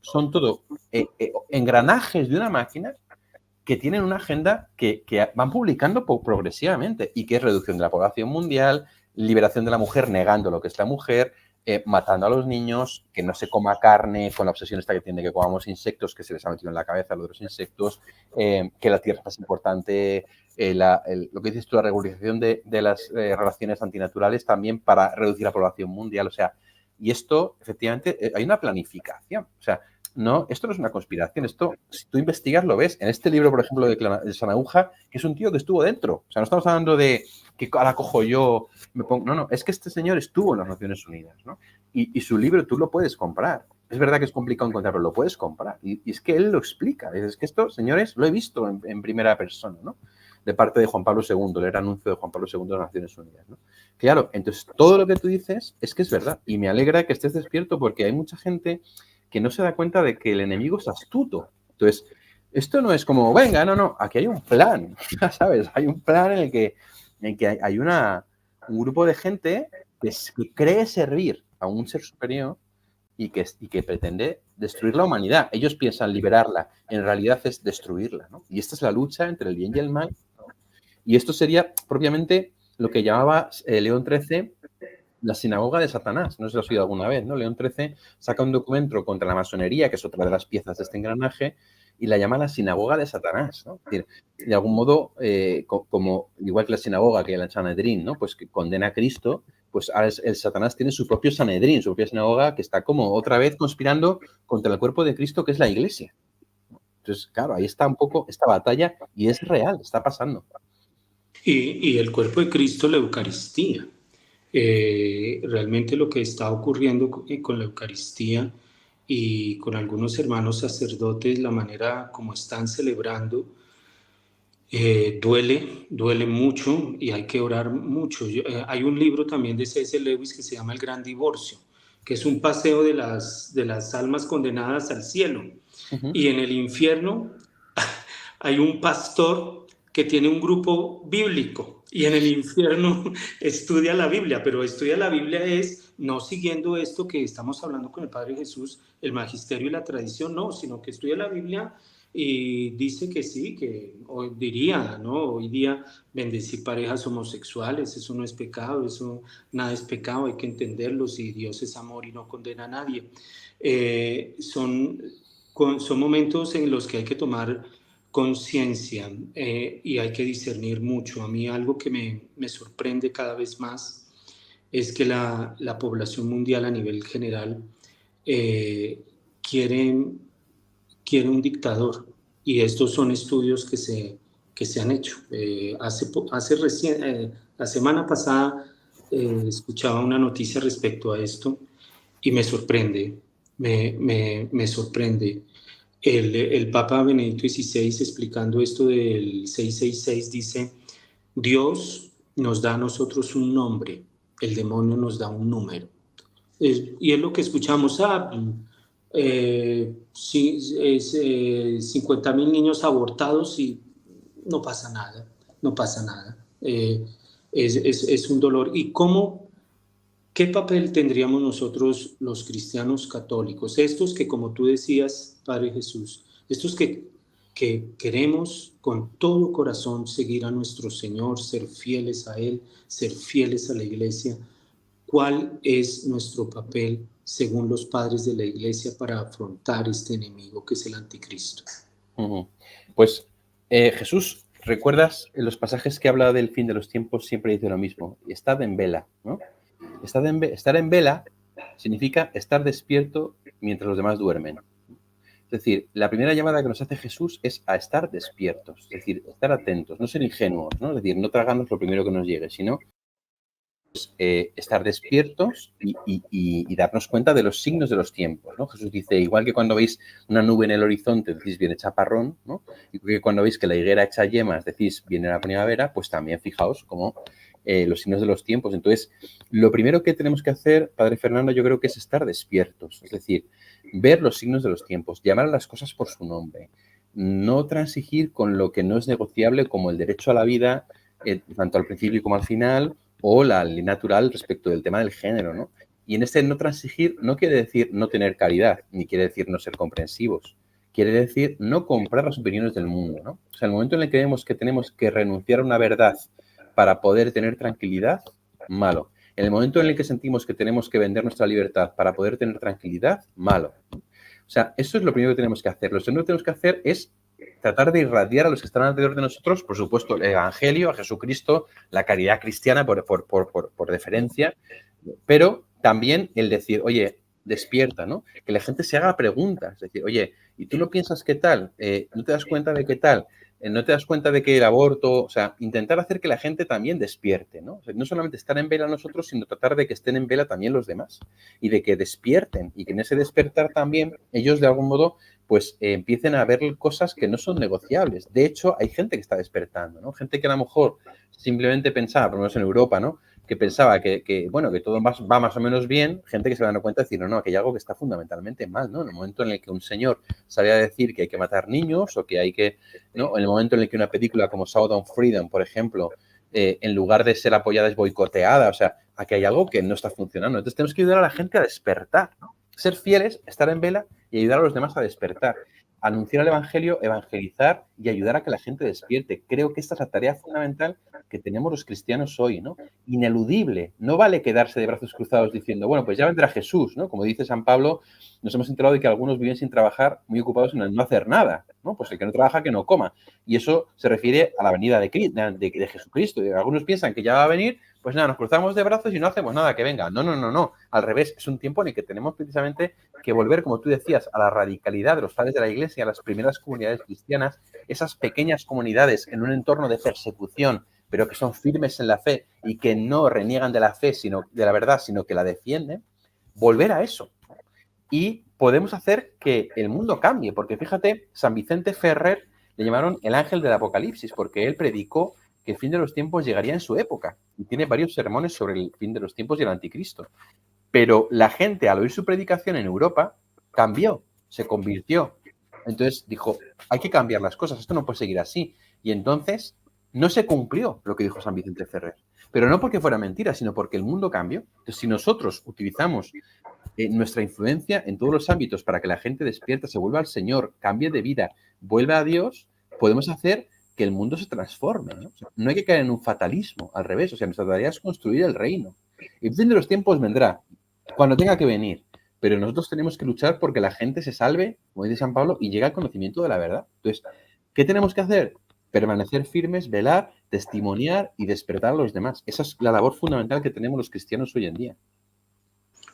son todo engranajes de una máquina que tienen una agenda que van publicando progresivamente y que es reducción de la población mundial, liberación de la mujer negando lo que es la mujer, matando a los niños, que no se coma carne, con la obsesión esta que tiene que comamos insectos, que se les ha metido en la cabeza lo de los insectos, que la tierra es más importante, lo que dices tú, la regularización de las relaciones antinaturales también para reducir la población mundial, o sea, y esto, efectivamente, hay una planificación, o sea, no, esto no es una conspiración, esto, si tú investigas, lo ves. En este libro, por ejemplo, de Sanahúja, que es un tío que estuvo dentro. O sea, no estamos hablando de que ahora cojo yo, me pongo. No, no, es que este señor estuvo en las Naciones Unidas, ¿no? Y su libro tú lo puedes comprar. Es verdad que es complicado encontrarlo, lo puedes comprar. Y es que él lo explica. Es que esto, señores, lo he visto en primera persona, ¿no? De parte de Juan Pablo II, el anuncio de Juan Pablo II de las Naciones Unidas, ¿no? Claro, entonces todo lo que tú dices es que es verdad. Y me alegra que estés despierto porque hay mucha gente que no se da cuenta de que el enemigo es astuto. Entonces, esto no es como, venga, no, no, aquí hay un plan, ¿sabes? Hay un plan en el que hay un grupo de gente que cree servir a un ser superior y que pretende destruir la humanidad. Ellos piensan liberarla, en realidad es destruirla, ¿no? Y esta es la lucha entre el bien y el mal, ¿no? Y esto sería propiamente lo que llamaba León XIII la sinagoga de Satanás. No sé si lo has oído alguna vez, ¿no? León XIII saca un documento contra la masonería, que es otra de las piezas de este engranaje, y la llama la sinagoga de Satanás, ¿no? Es decir, de algún modo, como igual que la sinagoga, que el Sanedrín, ¿no? Pues que condena a Cristo, pues ahora el Satanás tiene su propio Sanedrín, su propia sinagoga, que está como otra vez conspirando contra el cuerpo de Cristo, que es la iglesia. Entonces, claro, ahí está un poco esta batalla y es real, está pasando. Y el cuerpo de Cristo, la Eucaristía. Realmente lo que está ocurriendo con la Eucaristía y con algunos hermanos sacerdotes, la manera como están celebrando, duele mucho y hay que orar mucho. Hay un libro también de C.S. Lewis que se llama El Gran Divorcio, que es un paseo de las almas condenadas al cielo. Y en el infierno hay un pastor que tiene un grupo bíblico y en el infierno estudia la Biblia, pero estudia la Biblia es no siguiendo esto que estamos hablando con el Padre Jesús, el magisterio y la tradición, no, sino que estudia la Biblia y dice que sí, que hoy diría, ¿no? Hoy día bendecir parejas homosexuales, eso no es pecado, eso nada es pecado, hay que entenderlo, si Dios es amor y no condena a nadie. Son momentos en los que hay que tomar conciencia y hay que discernir mucho. A mí algo que me sorprende cada vez más es que la población mundial a nivel general eh, quiere, quiere un dictador y estos son estudios que se han hecho. La semana pasada escuchaba una noticia respecto a esto y me sorprende, me sorprende. El Papa Benedicto XVI, explicando esto del 666, dice, Dios nos da a nosotros un nombre, el demonio nos da un número. Y es lo que escuchamos, 50.000 niños abortados y no pasa nada, no pasa nada. Es un dolor. ¿Y cómo? ¿Qué papel tendríamos nosotros los cristianos católicos? Estos que, como tú decías, Padre Jesús, estos que queremos con todo corazón seguir a nuestro Señor, ser fieles a Él, ser fieles a la Iglesia. ¿Cuál es nuestro papel, según los padres de la Iglesia, para afrontar este enemigo que es el anticristo? Pues Jesús, ¿recuerdas en los pasajes que habla del fin de los tiempos? Siempre dice lo mismo, estad en vela, ¿no? Estar en vela significa estar despierto mientras los demás duermen. Es decir, la primera llamada que nos hace Jesús es a estar despiertos, es decir, estar atentos, no ser ingenuos, ¿no? Es decir, no tragarnos lo primero que nos llegue, sino estar despiertos y darnos cuenta de los signos de los tiempos, ¿no? Jesús dice, igual que cuando veis una nube en el horizonte, decís, viene chaparrón, ¿no? Y que cuando veis que la higuera echa yemas, decís, viene la primavera, pues también fijaos como los signos de los tiempos. Entonces, lo primero que tenemos que hacer, Padre Fernando, yo creo que es estar despiertos, es decir, ver los signos de los tiempos, llamar a las cosas por su nombre, no transigir con lo que no es negociable como el derecho a la vida, tanto al principio como al final, o la ley natural respecto del tema del género, ¿no? Y en este no transigir no quiere decir no tener caridad, ni quiere decir no ser comprensivos. Quiere decir no comprar las opiniones del mundo, ¿no? O sea, el momento en el que vemos que tenemos que renunciar a una verdad para poder tener tranquilidad, malo. En el momento en el que sentimos que tenemos que vender nuestra libertad para poder tener tranquilidad, malo. O sea, eso es lo primero que tenemos que hacer. Lo segundo que tenemos que hacer es tratar de irradiar a los que están alrededor de nosotros, por supuesto, el Evangelio, a Jesucristo, la caridad cristiana por deferencia, pero también el decir, oye, despierta, ¿no? Que la gente se haga preguntas, es decir, oye, ¿y tú no piensas qué tal? ¿No te das cuenta de qué tal? ¿No te das cuenta de que el aborto, o sea, intentar hacer que la gente también despierte, ¿no? O sea, no solamente estar en vela nosotros, sino tratar de que estén en vela también los demás y de que despierten y que en ese despertar también ellos de algún modo pues empiecen a ver cosas que no son negociables. De hecho, hay gente que está despertando, ¿no? Gente que a lo mejor simplemente pensaba, por lo menos en Europa, ¿no? Que pensaba bueno, que todo va más o menos bien, gente que se va dando cuenta de decir, no, que hay algo que está fundamentalmente mal, ¿no? En el momento en el que un señor sabía decir que hay que matar niños o que hay que, ¿no? En el momento en el que una película como Sound of Freedom, por ejemplo, en lugar de ser apoyada es boicoteada, o sea, aquí hay algo que no está funcionando. Entonces tenemos que ayudar a la gente a despertar, ¿no? Ser fieles, estar en vela y ayudar a los demás a despertar. Anunciar el Evangelio, evangelizar y ayudar a que la gente despierte. Creo que esta es la tarea fundamental que tenemos los cristianos hoy, ¿no? Ineludible. No vale quedarse de brazos cruzados diciendo, bueno, pues ya vendrá Jesús, ¿no? Como dice San Pablo, nos hemos enterado de que algunos viven sin trabajar, muy ocupados en el no hacer nada, ¿no? Pues el que no trabaja, que no coma. Y eso se refiere a la venida de Jesucristo. Y algunos piensan que ya va a venir, pues nada, nos cruzamos de brazos y no hacemos nada, que venga. No, no, no, no. Al revés, es un tiempo en el que tenemos precisamente que volver, como tú decías, a la radicalidad de los padres de la Iglesia, a las primeras comunidades cristianas, esas pequeñas comunidades en un entorno de persecución, pero que son firmes en la fe y que no reniegan de la fe, sino de la verdad, sino que la defienden, volver a eso. Y podemos hacer que el mundo cambie, porque fíjate, San Vicente Ferrer le llamaron el ángel del Apocalipsis, porque él predicó que el fin de los tiempos llegaría en su época. Y tiene varios sermones sobre el fin de los tiempos y el anticristo. Pero la gente, al oír su predicación en Europa, cambió, se convirtió. Entonces dijo, hay que cambiar las cosas, esto no puede seguir así. Y entonces no se cumplió lo que dijo San Vicente Ferrer. Pero no porque fuera mentira, sino porque el mundo cambió. Entonces, si nosotros utilizamos nuestra influencia en todos los ámbitos para que la gente despierta, se vuelva al Señor, cambie de vida, vuelva a Dios, podemos hacer que el mundo se transforme, ¿no? O sea, no hay que caer en un fatalismo, al revés. O sea, nuestra tarea es construir el reino. El fin de los tiempos vendrá, cuando tenga que venir. Pero nosotros tenemos que luchar porque la gente se salve, como dice San Pablo, y llegue al conocimiento de la verdad. Entonces, ¿qué tenemos que hacer? Permanecer firmes, velar, testimoniar y despertar a los demás. Esa es la labor fundamental que tenemos los cristianos hoy en día.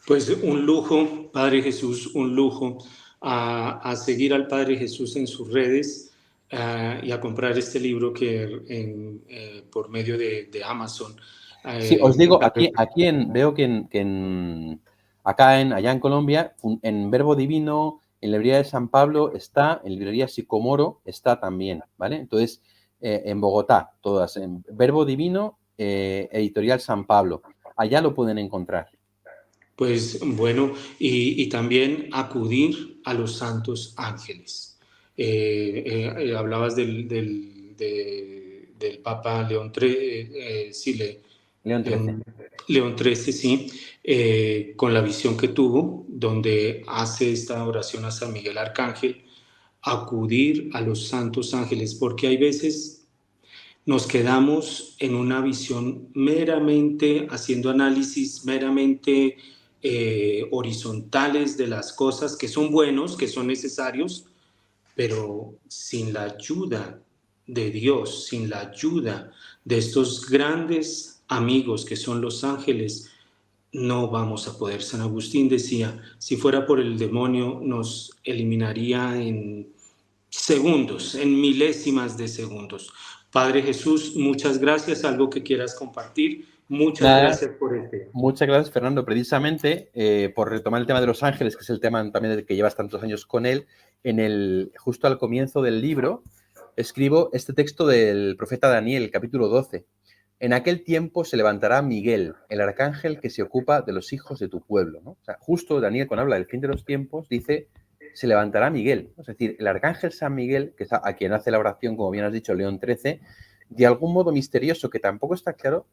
Pues un lujo, Padre Jesús, un lujo a seguir al Padre Jesús en sus redes y a comprar este libro por medio de Amazon. Sí, os digo, veo que allá en Colombia, en Verbo Divino, en la librería de San Pablo está, en librería Sicomoro está también, ¿vale? Entonces, en Bogotá, todas, en Verbo Divino, editorial San Pablo. Allá lo pueden encontrar. Pues bueno, y también acudir a los santos ángeles. Hablabas del Papa León XIII, León XIII. León XIII, sí, con la visión que tuvo, donde hace esta oración a San Miguel Arcángel, acudir a los santos ángeles, porque hay veces nos quedamos en una visión meramente haciendo análisis, meramente horizontales de las cosas que son buenos, que son necesarios, pero sin la ayuda de Dios, sin la ayuda de estos grandes amigos que son los ángeles, no vamos a poder. San Agustín decía, si fuera por el demonio nos eliminaría en segundos, en milésimas de segundos. Padre Jesús, muchas gracias. Algo que quieras compartir. Muchas gracias por este. Muchas gracias, Fernando. Precisamente por retomar el tema de los ángeles, que es el tema también del que llevas tantos años con él, justo al comienzo del libro escribo este texto del profeta Daniel, capítulo 12. En aquel tiempo se levantará Miguel, el arcángel que se ocupa de los hijos de tu pueblo, ¿no? O sea, justo Daniel, cuando habla del fin de los tiempos, dice, se levantará Miguel. Es decir, el arcángel San Miguel, que es a quien hace la oración, como bien has dicho, León XIII, de algún modo misterioso, que tampoco está claro,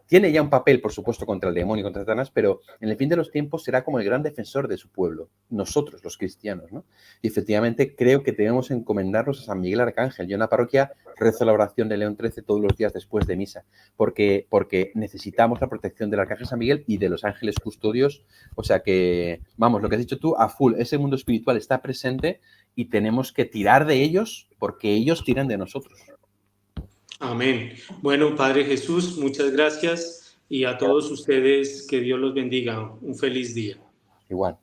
tiene ya un papel, por supuesto, contra el demonio y contra Satanás, pero en el fin de los tiempos será como el gran defensor de su pueblo, nosotros, los cristianos, ¿no? Y efectivamente creo que debemos encomendarnos a San Miguel Arcángel. Yo en la parroquia rezo la oración de León XIII todos los días después de misa, porque necesitamos la protección del Arcángel San Miguel y de los ángeles custodios. O sea que, vamos, lo que has dicho tú, a full, ese mundo espiritual está presente y tenemos que tirar de ellos porque ellos tiran de nosotros. Amén. Bueno, Padre Jesús, muchas gracias y a todos ustedes que Dios los bendiga. Un feliz día. Igual.